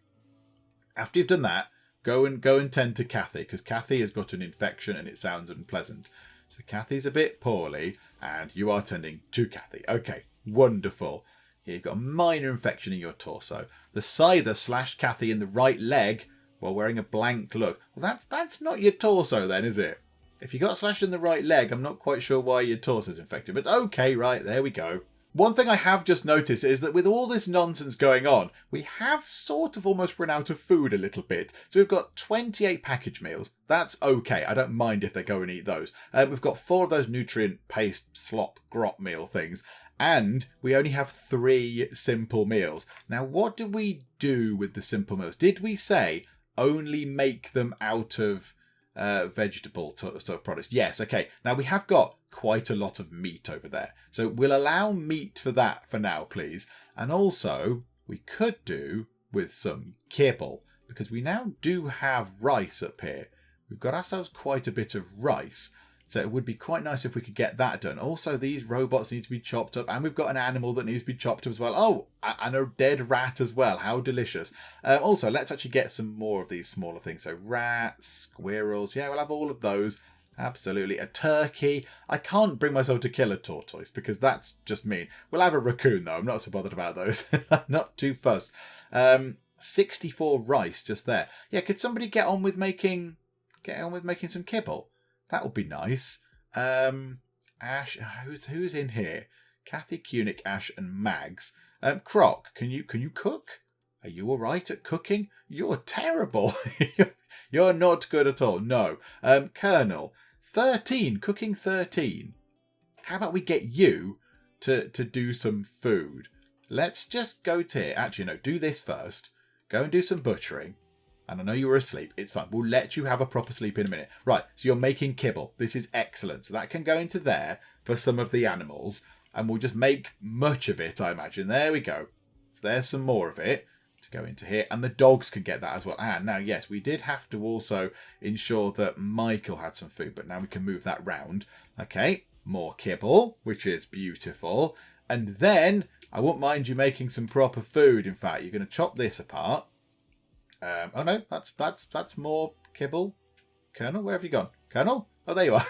After you've done that, go and tend to Kathy, because Kathy has got an infection and it sounds unpleasant. So Kathy's a bit poorly, and you are tending to Kathy. Okay, wonderful. You've got a minor infection in your torso. The scyther slashed Kathy in the right leg while wearing a blank look. Well, that's not your torso then, is it? If you got slashed in the right leg, I'm not quite sure why your torso's infected. But okay, right, there we go. One thing I have just noticed is that with all this nonsense going on, we have sort of almost run out of food a little bit. So we've got 28 package meals. That's okay. I don't mind if they go and eat those. We've got 4 of those nutrient paste slop grot meal things. And we only have 3 simple meals. Now, what did we do with the simple meals? Did we say only make them out of vegetable sort of products? Yes, okay. Now, we have got quite a lot of meat over there. So we'll allow meat for that for now, please. And also, we could do with some kibble, because we now do have rice up here. We've got ourselves quite a bit of rice. So it would be quite nice if we could get that done. Also, these robots need to be chopped up, and we've got an animal that needs to be chopped up as well. Oh, and a dead rat as well. How delicious. Also, let's actually get some more of these smaller things. So rats, squirrels. Yeah, we'll have all of those. Absolutely. A turkey. I can't bring myself to kill a tortoise because that's just mean. We'll have a raccoon, though. I'm not so bothered about those. Not too fussed. 64 rice just there. Yeah, could somebody get on with making some kibble? That would be nice. Ash, who's in here? Kathy, Kunick, Ash, and Mags. Croc, can you cook? Are you all right at cooking? You're terrible. You're not good at all. No. Colonel, 13, cooking 13. How about we get you to do some food? Let's just go to here. Actually, no, do this first. Go and do some butchering. And I know you were asleep. It's fine. We'll let you have a proper sleep in a minute. Right, so you're making kibble. This is excellent. So that can go into there for some of the animals. And we'll just make much of it, I imagine. There we go. So there's some more of it to go into here. And the dogs can get that as well. And now, yes, we did have to also ensure that Michael had some food. But now we can move that round. Okay, more kibble, which is beautiful. And then, I won't mind you making some proper food. In fact, you're going to chop this apart. Oh no, that's more kibble. Colonel, where have you gone? Colonel? Oh, there you are.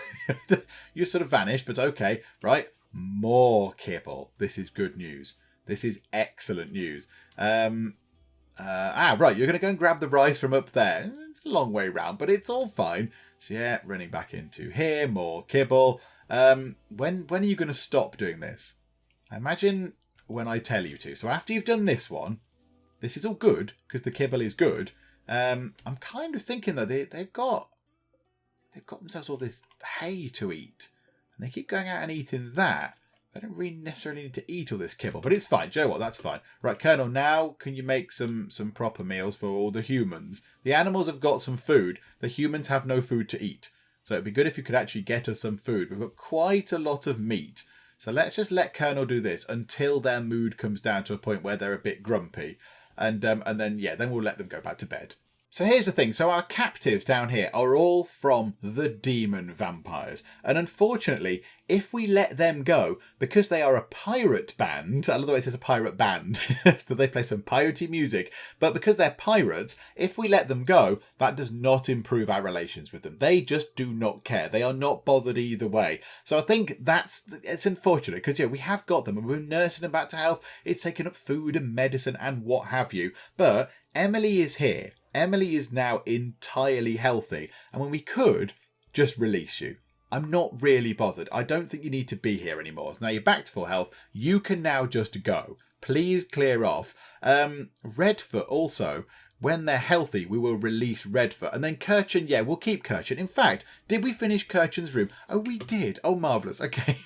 You sort of vanished, but okay. Right, more kibble. This is good news. This is excellent news. Right, you're going to go and grab the rice from up there. It's a long way round, but it's all fine. So yeah, running back into here, more kibble. When are you going to stop doing this? I imagine when I tell you to. So after you've done this one, this is all good, because the kibble is good. I'm kind of thinking that they've got themselves all this hay to eat. And they keep going out and eating that. They don't really necessarily need to eat all this kibble. But it's fine. Do you know what? That's fine. Right, Colonel, now can you make some proper meals for all the humans? The animals have got some food. The humans have no food to eat. So it'd be good if you could actually get us some food. We've got quite a lot of meat. So let's just let Colonel do this until their mood comes down to a point where they're a bit grumpy. And then we'll let them go back to bed. So here's the thing. So our captives down here are all from the demon vampires. And unfortunately, if we let them go, because they are a pirate band, I love the way it says a pirate band, so they play some piratey music, but because they're pirates, if we let them go, that does not improve our relations with them. They just do not care. They are not bothered either way. So I think it's unfortunate, because we have got them and we're nursing them back to health. It's taking up food and medicine and what have you. But Emily is here. Emily is now entirely healthy. And when we could just release you. I'm not really bothered. I don't think you need to be here anymore. Now you're back to full health. You can now just go. Please clear off. Redfoot also, when they're healthy, we will release Redfoot. And then Kirchen, we'll keep Kirchen. In fact, did we finish Kirchen's room? Oh, we did. Oh, marvellous. Okay.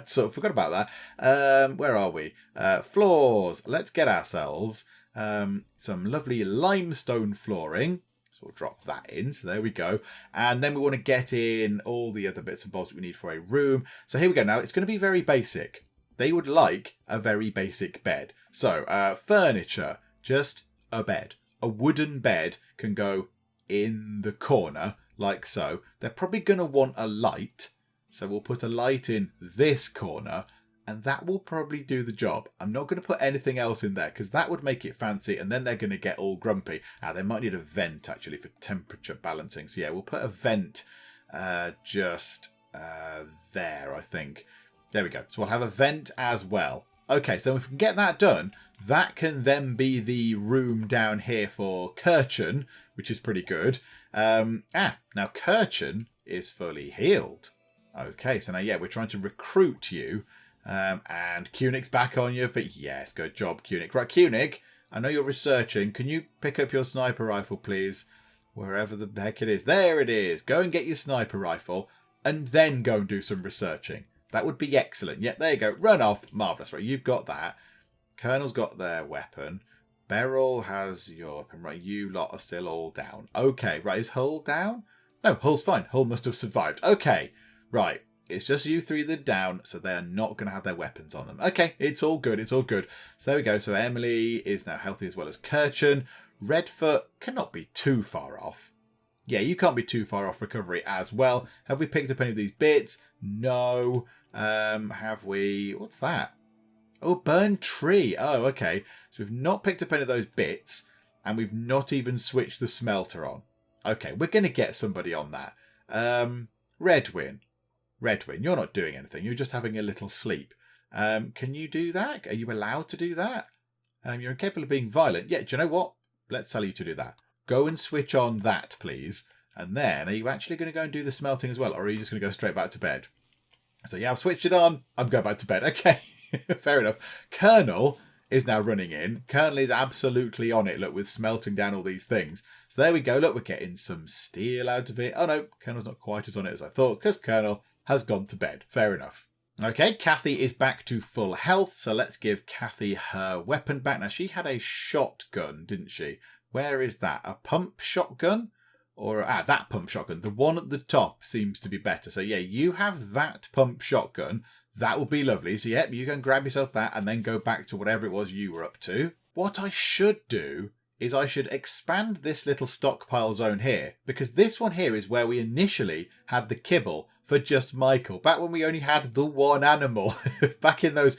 So forgot about that. Where are we? Floors. Let's get ourselves some lovely limestone flooring. So we'll drop that in. So there we go. And then we want to get in all the other bits and bobs that we need for a room. So here we go. Now it's going to be very basic. They would like a very basic bed. So furniture, just a bed. A wooden bed can go in the corner like so. They're probably going to want a light. So we'll put a light in this corner. And that will probably do the job. I'm not going to put anything else in there because that would make it fancy and then they're going to get all grumpy. They might need a vent actually for temperature balancing. So we'll put a vent just there, I think. There we go. So we'll have a vent as well. Okay, so if we can get that done, that can then be the room down here for Kirchen, which is pretty good. Now Kirchen is fully healed. Okay, so now, we're trying to recruit you. And Kunig's back on you for... Yes, good job, Kunig. Right, Kunig, I know you're researching. Can you pick up your sniper rifle, please? Wherever the heck it is. There it is. Go and get your sniper rifle and then go and do some researching. That would be excellent. Yeah, there you go. Run off. Marvellous. Right, you've got that. Colonel's got their weapon. Beryl has your weapon. Right, you lot are still all down. Okay, right, is Hull down? No, Hull's fine. Hull must have survived. Okay, right. It's just you three that are down, so they are not going to have their weapons on them. Okay, it's all good. It's all good. So there we go. So Emily is now healthy as well as Kirchen. Redfoot cannot be too far off. Yeah, you can't be too far off recovery as well. Have we picked up any of these bits? No. Have we? What's that? Oh, burned tree. Oh, okay. So we've not picked up any of those bits, and we've not even switched the smelter on. Okay, we're going to get somebody on that. Redwin, you're not doing anything. You're just having a little sleep. Can you do that? Are you allowed to do that? You're incapable of being violent. Yeah, do you know what? Let's tell you to do that. Go and switch on that, please. And then, are you actually going to go and do the smelting as well? Or are you just going to go straight back to bed? So I've switched it on. I'm going back to bed. Okay, fair enough. Colonel is now running in. Colonel is absolutely on it, look, with smelting down all these things. So there we go. Look, we're getting some steel out of it. Oh, no, Colonel's not quite as on it as I thought because Colonel has gone to bed. Fair enough. Okay, Kathy is back to full health, so let's give Kathy her weapon back. Now, she had a shotgun, didn't she? Where is that? A pump shotgun? Or, that pump shotgun. The one at the top seems to be better. So, you have that pump shotgun. That will be lovely. So, you can grab yourself that and then go back to whatever it was you were up to. What I should do is I should expand this little stockpile zone here, because this one here is where we initially had the kibble for just Michael, back when we only had the one animal, back in those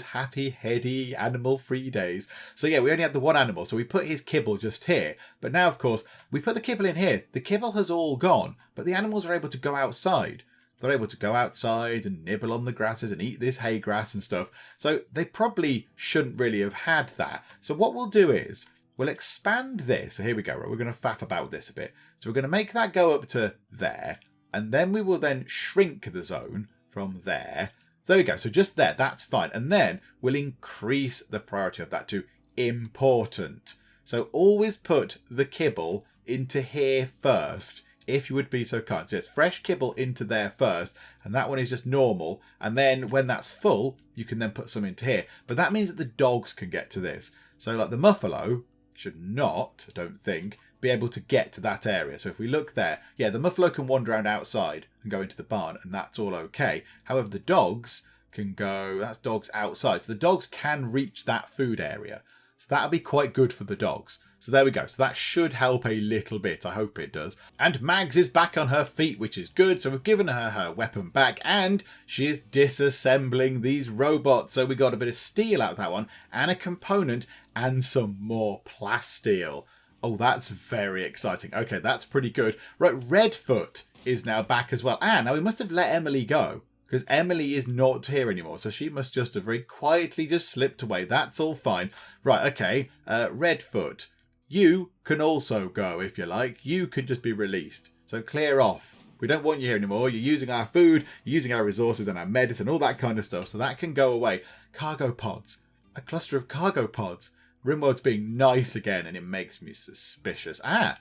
happy, heady, animal-free days. So we only had the one animal, so we put his kibble just here. But now, of course, we put the kibble in here. The kibble has all gone, but the animals are able to go outside. They're able to go outside and nibble on the grasses and eat this hay grass and stuff. So they probably shouldn't really have had that. So what we'll do is we'll expand this. So here we go. We're going to faff about this a bit. So we're going to make that go up to there. And then we will then shrink the zone from there. There we go. So just there, that's fine. And then we'll increase the priority of that to important. So always put the kibble into here first, if you would be so kind. So it's fresh kibble into there first. And that one is just normal. And then when that's full, you can then put some into here. But that means that the dogs can get to this. So like the muffalo should not, I don't think, be able to get to that area. So if we look there, the muffalo can wander around outside and go into the barn, and that's all okay. However, the dogs can go, that's dogs outside. So the dogs can reach that food area. So that'll be quite good for the dogs. So there we go. So that should help a little bit. I hope it does. And Mags is back on her feet, which is good. So we've given her her weapon back and she is disassembling these robots. So we got a bit of steel out of that one and a component and some more plasteel. Oh, that's very exciting. Okay, that's pretty good. Right, Redfoot is now back as well. Now we must have let Emily go because Emily is not here anymore. So she must just have very quietly just slipped away. That's all fine. Right, okay. Redfoot, you can also go if you like. You can just be released. So clear off. We don't want you here anymore. You're using our food, you're using our resources and our medicine, all that kind of stuff. So that can go away. Cargo pods. A cluster of cargo pods. Rimworld's being nice again and it makes me suspicious. And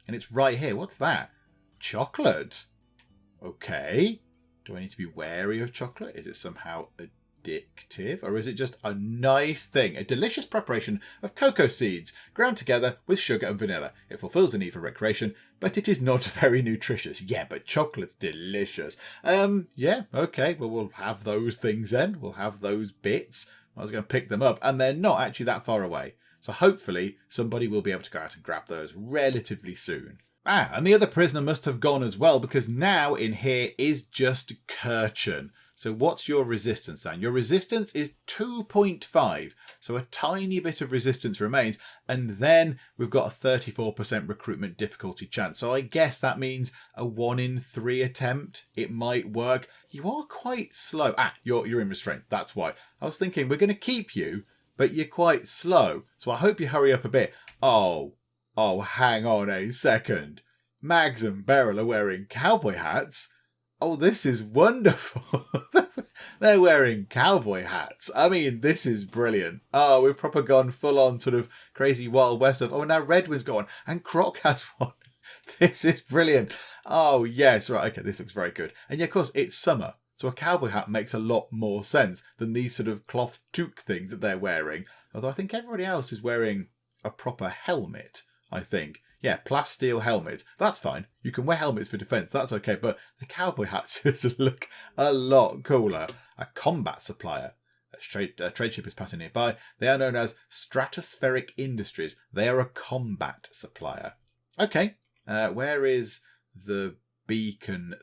it's right here. What's that? Chocolate. Okay. Do I need to be wary of chocolate? Is it somehow addictive? Or is it just a nice thing? A delicious preparation of cocoa seeds ground together with sugar and vanilla. It fulfills the need for recreation, but it is not very nutritious. Yeah, but chocolate's delicious. Yeah, okay. Well, we'll have those things then. We'll have those bits. I was going to pick them up, and they're not actually that far away. So hopefully somebody will be able to go out and grab those relatively soon. And the other prisoner must have gone as well, because now in here is just Kirchen. So what's your resistance then? Your resistance is 2.5. So a tiny bit of resistance remains. And then we've got a 34% recruitment difficulty chance. So I guess that means a 1 in 3 attempt. It might work. You are quite slow. You're in restraint. That's why. I was thinking we're going to keep you, but you're quite slow. So I hope you hurry up a bit. Oh, hang on a second. Mags and Beryl are wearing cowboy hats. Oh, this is wonderful. They're wearing cowboy hats. I mean, this is brilliant. Oh, we've proper gone full on sort of crazy Wild West stuff. Oh, now Redwind's got one and Croc has one. This is brilliant. Oh, yes. Right. Okay. This looks very good. And yeah, of course, it's summer. So a cowboy hat makes a lot more sense than these sort of cloth toque things that they're wearing. Although I think everybody else is wearing a proper helmet, I think. Yeah, plasteel helmets. That's fine. You can wear helmets for defense. That's okay. But the cowboy hats just look a lot cooler. A combat supplier. A trade ship is passing nearby. They are known as Stratospheric Industries. They are a combat supplier. Okay. Where is the beacon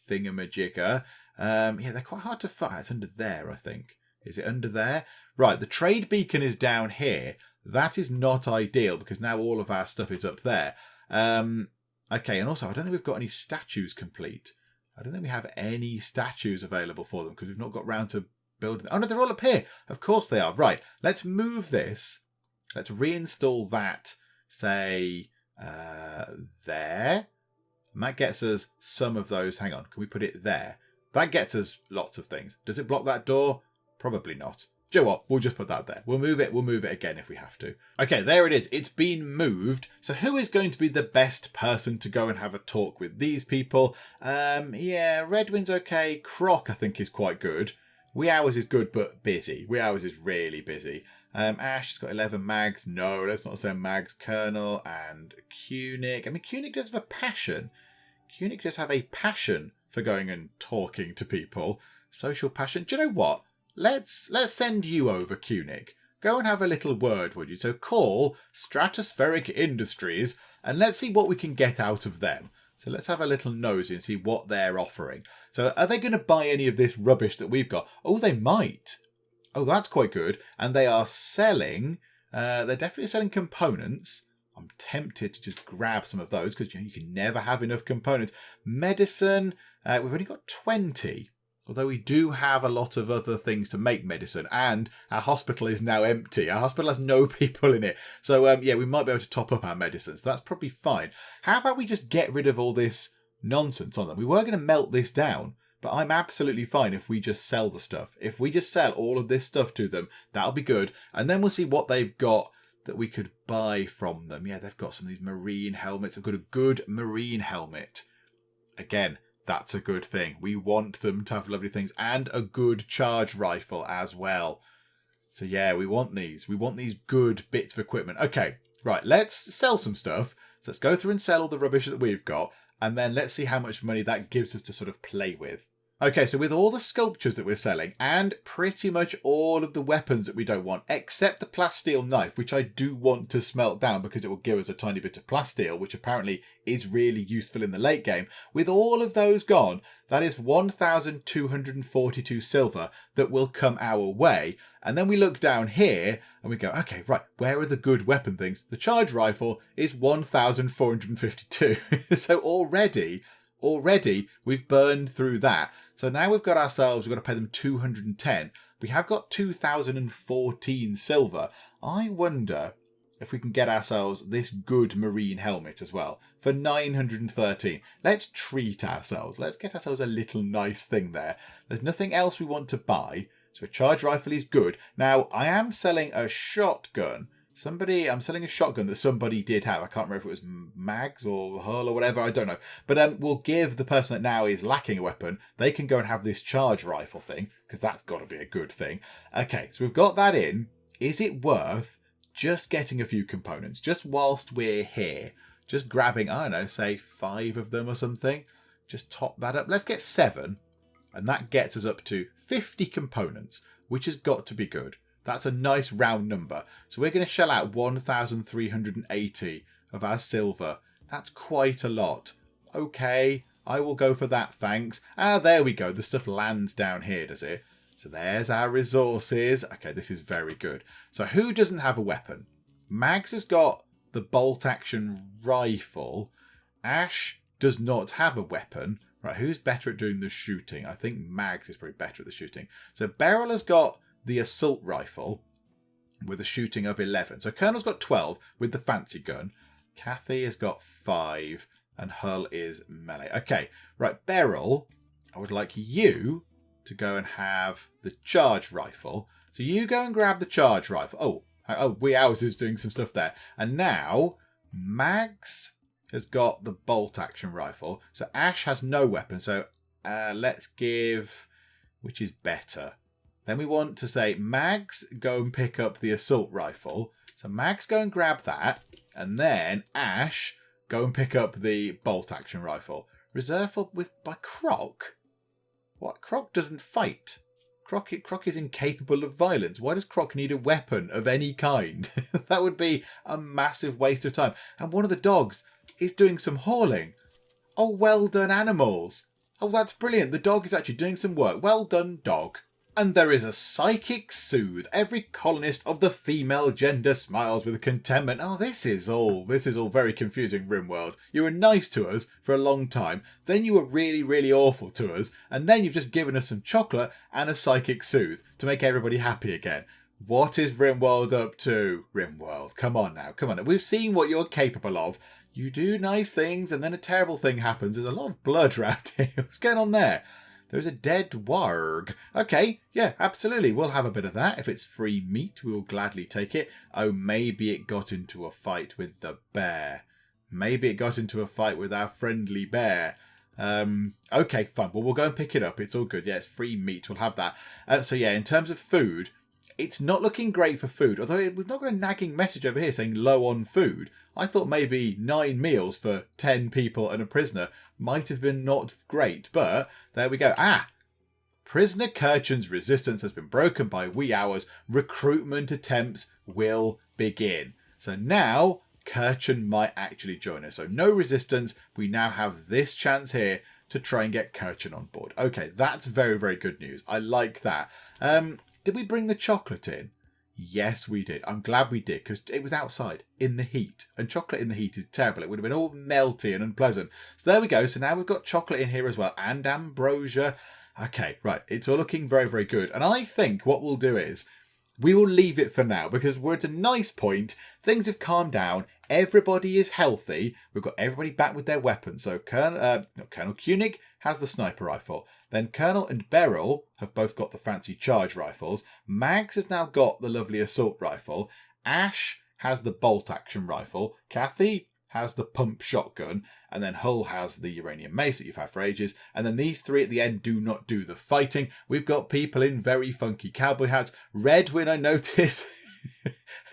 thingamajigger? Yeah, they're quite hard to find. It's under there, I think. Is it under there? Right, the trade beacon is down here. That is not ideal because now all of our stuff is up there. Okay, and also I don't think we've got any statues complete. I don't think we have any statues available for them because we've not got round to building them. Oh no, they're all up here. Of course they are. Right, let's move this. Let's reinstall that, say, there. And that gets us some of those. Hang on, can we put it there? That gets us lots of things. Does it block that door? Probably not. Do you know what? We'll just put that there. We'll move it again if we have to. Okay, there it is. It's been moved. So who is going to be the best person to go and have a talk with these people? Yeah, Redwind's okay. Croc, I think, is quite good. Wee Hours is good, but busy. Wee Hours is really busy. Ash has got 11 mags. No, let's not say mags. Colonel and Kunik. I mean, Kunik does have a passion. Kunik does have a passion for going and talking to people. Social passion. Do you know what? Let's send you over, Kunik. Go and have a little word, would you? So call Stratospheric Industries and let's see what we can get out of them. So let's have a little nosy and see what they're offering. So are they going to buy any of this rubbish that we've got? Oh, they might. Oh, that's quite good. And they are selling, they're definitely selling components. I'm tempted to just grab some of those because you can never have enough components. Medicine, we've only got 20. Although we do have a lot of other things to make medicine, and our hospital is now empty. Our hospital has no people in it. So, yeah, we might be able to top up our medicines. So that's probably fine. How about we just get rid of all this nonsense on them? We were going to melt this down, but I'm absolutely fine if we just sell the stuff. If we just sell all of this stuff to them, that'll be good. And then we'll see what they've got that we could buy from them. Yeah, they've got some of these marine helmets. I've got a good marine helmet. Again, that's a good thing. We want them to have lovely things and a good charge rifle as well. So yeah, we want these. We want these good bits of equipment. Okay, right, let's sell some stuff. So let's go through and sell all the rubbish that we've got. And then let's see how much money that gives us to sort of play with. Okay, so with all the sculptures that we're selling and pretty much all of the weapons that we don't want, except the plasteel knife, which I do want to smelt down because it will give us a tiny bit of plasteel, which apparently is really useful in the late game. With all of those gone, that is 1,242 silver that will come our way. And then we look down here and we go, okay, right, where are the good weapon things? The charge rifle is 1,452. So already we've burned through that. So now we've got to pay them 210. We have got 2,014 silver. I wonder if we can get ourselves this good marine helmet as well for 913. Let's treat ourselves. Let's get ourselves a little nice thing there. There's nothing else we want to buy. So a charge rifle is good. Now, I am selling a shotgun. I'm selling a shotgun that somebody did have. I can't remember if it was Mags or Hull or whatever. I don't know. But we'll give the person that now is lacking a weapon, they can go and have this charge rifle thing, because that's got to be a good thing. Okay, so we've got that in. Is it worth just getting a few components, just whilst we're here? Just grabbing, I don't know, say 5 of them or something. Just top that up. Let's get 7. And that gets us up to 50 components, which has got to be good. That's a nice round number. So we're going to shell out 1,380 of our silver. That's quite a lot. Okay, I will go for that, thanks. Ah, there we go. The stuff lands down here, does it? So there's our resources. Okay, this is very good. So who doesn't have a weapon? Mags has got the bolt action rifle. Ash does not have a weapon. Right, who's better at doing the shooting? I think Mags is probably better at the shooting. So Beryl has got the assault rifle with a shooting of 11. So Colonel's got 12 with the fancy gun. Kathy has got 5 and Hull is melee. Okay, right, Beryl, I would like you to go and have the charge rifle. So you go and grab the charge rifle. Oh, Wee Hours is doing some stuff there. And now Mags has got the bolt action rifle. So Ash has no weapon. So let's give, which is better? Then we want to say, Mags, go and pick up the assault rifle. So Mags, go and grab that. And then Ash, go and pick up the bolt action rifle. Reserve by Croc? What? Croc doesn't fight. Croc is incapable of violence. Why does Croc need a weapon of any kind? That would be a massive waste of time. And one of the dogs is doing some hauling. Oh, well done, animals. Oh, that's brilliant. The dog is actually doing some work. Well done, dog. And there is a psychic soothe. Every colonist of the female gender smiles with contentment. Oh, this is all very confusing, Rimworld. You were nice to us for a long time, then you were really, really awful to us, and then you've just given us some chocolate and a psychic soothe to make everybody happy again. What is Rimworld up to? Rimworld, come on now. We've seen what you're capable of. You do nice things, and then a terrible thing happens. There's a lot of blood around here. What's going on there? There's a dead warg. Okay, yeah, absolutely. We'll have a bit of that. If it's free meat, we'll gladly take it. Oh, maybe it got into a fight with the bear. Maybe it got into a fight with our friendly bear. Okay, fine. Well, we'll go and pick it up. It's all good. Yeah, it's free meat. We'll have that. So yeah, in terms of food, it's not looking great for food. Although we've not got a nagging message over here saying low on food. I thought maybe 9 meals for 10 people and a prisoner might have been not great, but there we go. Prisoner Kirchen's resistance has been broken by wee hours. Recruitment attempts will begin. So now Kirchen might actually join us. So no resistance. We now have this chance here to try and get Kirchen on board. Okay, that's very, very good news. I like that. Did we bring the chocolate in? Yes, we did. I'm glad we did, because it was outside in the heat. And chocolate in the heat is terrible. It would have been all melty and unpleasant. So there we go. So now we've got chocolate in here as well. And ambrosia. Okay, right. It's all looking very, very good. And I think what we'll do is we will leave it for now, because we're at a nice point. Things have calmed down. Everybody is healthy. We've got everybody back with their weapons. So Colonel Koenig has the sniper rifle. Then Colonel and Beryl have both got the fancy charge rifles. Mags has now got the lovely assault rifle. Ash has the bolt action rifle. Kathy has the pump shotgun. And then Hull has the uranium mace that you've had for ages. And then these 3 at the end do not do the fighting. We've got people in very funky cowboy hats. Redwin, I notice,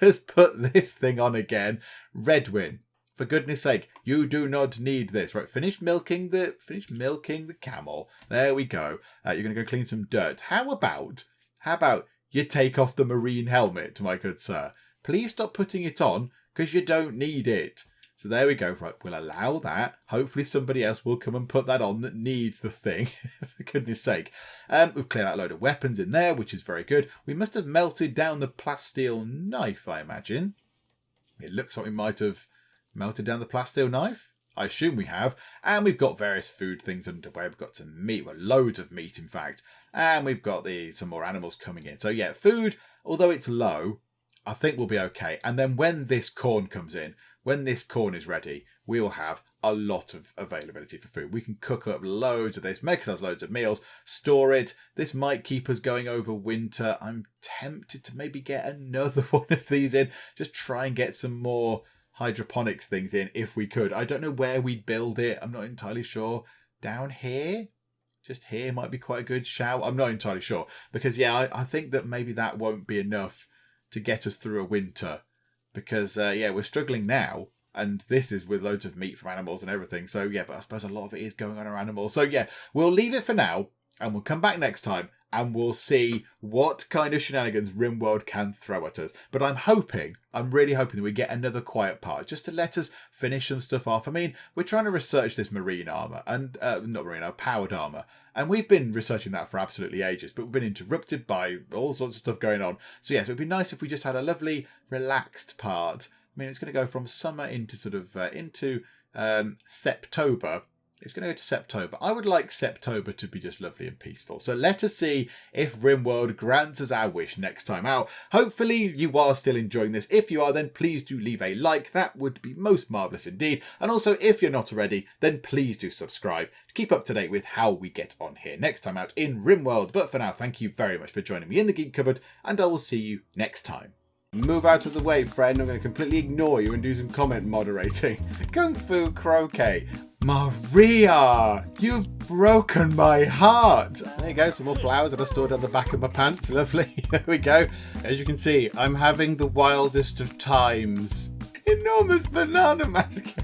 has put this thing on again. Redwin, For goodness sake, you do not need this. Right, finish milking the camel. There we go. You're going to go clean some dirt. How about you take off the marine helmet, my good sir? Please stop putting it on because you don't need it. So there we go. Right, we'll allow that. Hopefully somebody else will come and put that on that needs the thing. For goodness sake. We've cleared out a load of weapons in there, which is very good. We must have melted down the plasteel knife, I imagine. It looks like we might have melted down the plasteel knife. I assume we have. And we've got various food things underway. We've got some meat. Well, loads of meat, in fact. And we've got some more animals coming in. So yeah, food, although it's low, I think we'll be okay. And then when this corn comes in, when this corn is ready, we will have a lot of availability for food. We can cook up loads of this, make ourselves loads of meals, store it. This might keep us going over winter. I'm tempted to maybe get another one of these in. Just try and get some more hydroponics things in if we could. I don't know where we'd build it. I'm not entirely sure. Down here? Just here might be quite a good shout. I'm not entirely sure. Because, yeah, I think that maybe that won't be enough to get us through a winter. Because, yeah, we're struggling now. And this is with loads of meat from animals and everything. So, yeah, but I suppose a lot of it is going on our animals. So, yeah, we'll leave it for now. And we'll come back next time. And we'll see what kind of shenanigans Rimworld can throw at us. But I'm really hoping that we get another quiet part. Just to let us finish some stuff off. I mean, we're trying to research this marine armour. And, powered armour. And we've been researching that for absolutely ages. But we've been interrupted by all sorts of stuff going on. So, yes, it would be nice if we just had a lovely, relaxed part. I mean, it's going to go from summer into September. It's going to go to September. I would like September to be just lovely and peaceful. So let us see if Rimworld grants us our wish next time out. Hopefully you are still enjoying this. If you are, then please do leave a like. That would be most marvellous indeed. And also, if you're not already, then please do subscribe to keep up to date with how we get on here next time out in Rimworld. But for now, thank you very much for joining me in the Geek Cupboard, and I will see you next time. Move out of the way, friend. I'm going to completely ignore you and do some comment moderating. Kung Fu Croquet. Maria, you've broken my heart. There you go, some more flowers that I stored on the back of my pants. Lovely. There we go. As you can see, I'm having the wildest of times. Enormous banana mask.